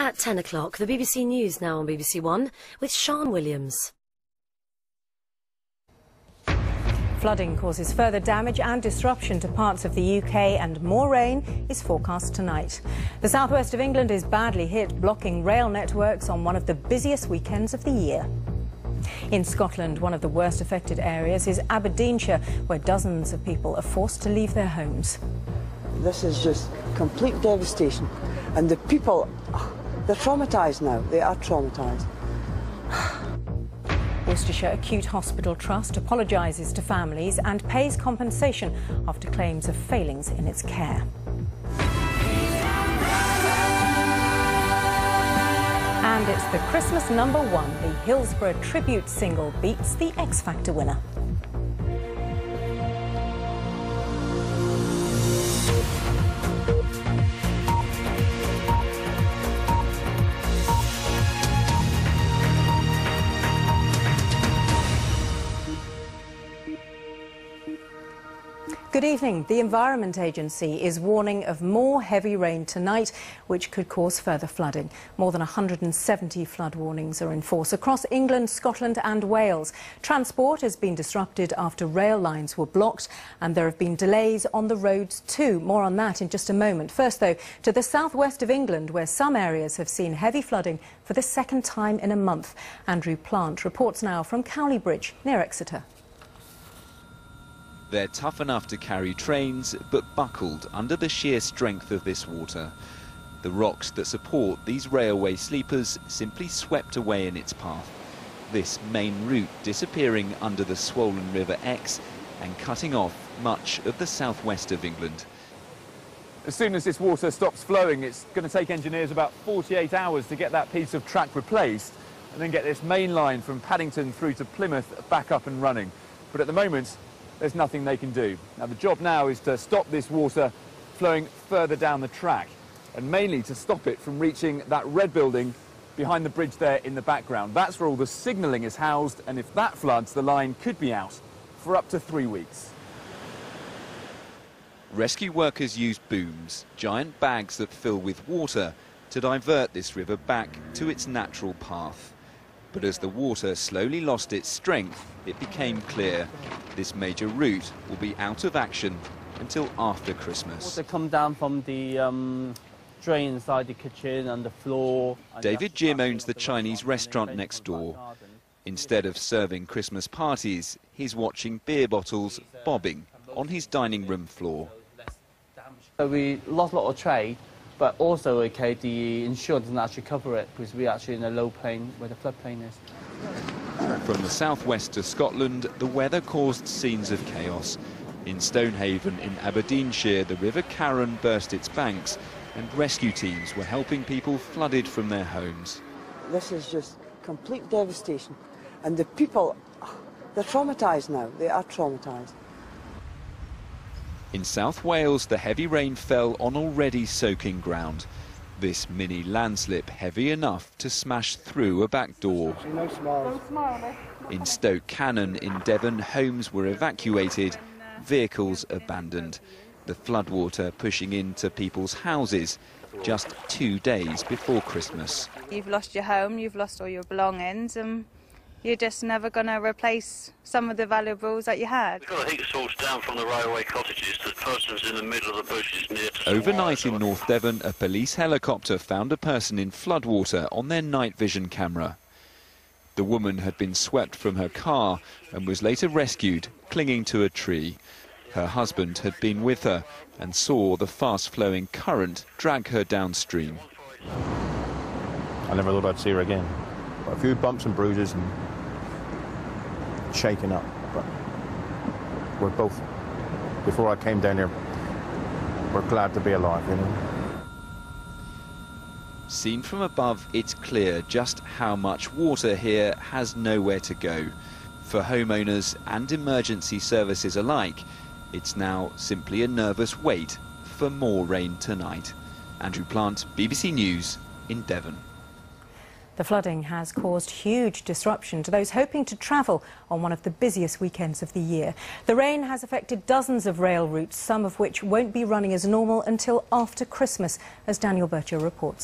At 10 o'clock, the BBC News now on BBC1 with Sean Williams. Flooding causes further damage and disruption to parts of the UK, and more rain is forecast tonight. The southwest of England is badly hit, blocking rail networks on one of the busiest weekends of the year. In Scotland, one of the worst affected areas is Aberdeenshire, where dozens of people are forced to leave their homes. This is just complete devastation, and the people, they're traumatised now. They are traumatised. Worcestershire Acute Hospital Trust apologises to families and pays compensation after claims of failings in its care. And it's the Christmas #1. The Hillsborough tribute single beats the X Factor winner. Good evening. The Environment Agency is warning of more heavy rain tonight, which could cause further flooding. More than 170 flood warnings are in force across England, Scotland and Wales. Transport has been disrupted after rail lines were blocked, and there have been delays on the roads too. More on that in just a moment. First, though, to the southwest of England, where some areas have seen heavy flooding for the second time in a month. Andrew Plant reports now from Cowley Bridge, near Exeter. They're tough enough to carry trains, but buckled under the sheer strength of this water. The rocks that support these railway sleepers simply swept away in its path. This main route disappearing under the swollen River Exe and cutting off much of the southwest of England. As soon as this water stops flowing, it's going to take engineers about 48 hours to get that piece of track replaced and then get this main line from Paddington through to Plymouth back up and running. But at the moment, there's nothing they can do. Now, the job now is to stop this water flowing further down the track, and mainly to stop it from reaching that red building behind the bridge there in the background. That's where all the signalling is housed, and if that floods, the line could be out for up to 3 weeks. Rescue workers use booms, giant bags that fill with water, to divert this river back to its natural path. But as the water slowly lost its strength, it became clear this major route will be out of action until after Christmas. Water come down from the drain inside the kitchen and the floor. David Jim owns the Chinese restaurant next door. Instead of serving Christmas parties, he's watching beer bottles bobbing on his dining room floor. We lost a lot of trade, but also, okay, the insurance doesn't actually cover it because we're actually in a low plain where the floodplain is. From the southwest to Scotland, the weather caused scenes of chaos. In Stonehaven in Aberdeenshire, the River Carron burst its banks and rescue teams were helping people flooded from their homes. This is just complete devastation, and the people, they're traumatised now. They are traumatised. In South Wales, the heavy rain fell on already soaking ground. This mini landslip heavy enough to smash through a back door. In Stoke Cannon in Devon, homes were evacuated, vehicles abandoned. The floodwater pushing into people's houses just 2 days before Christmas. You've lost your home, you've lost all your belongings, and you're just never going to replace some of the valuables that you had. We've got a heat source down from the railway cottages. The person's in the middle of the bushes near to... Overnight in North Devon, a police helicopter found a person in floodwater on their night vision camera. The woman had been swept from her car and was later rescued, clinging to a tree. Her husband had been with her and saw the fast-flowing current drag her downstream. I never thought I'd see her again. A few bumps and bruises and shaken up, but we're both, before I came down here, we're glad to be alive, you know. Seen from above, it's clear just how much water here has nowhere to go. For homeowners and emergency services alike, it's now simply a nervous wait for more rain tonight. Andrew Plant, BBC News in Devon. The flooding has caused huge disruption to those hoping to travel on one of the busiest weekends of the year. The rain has affected dozens of rail routes, some of which won't be running as normal until after Christmas, as Daniel Bircher reports.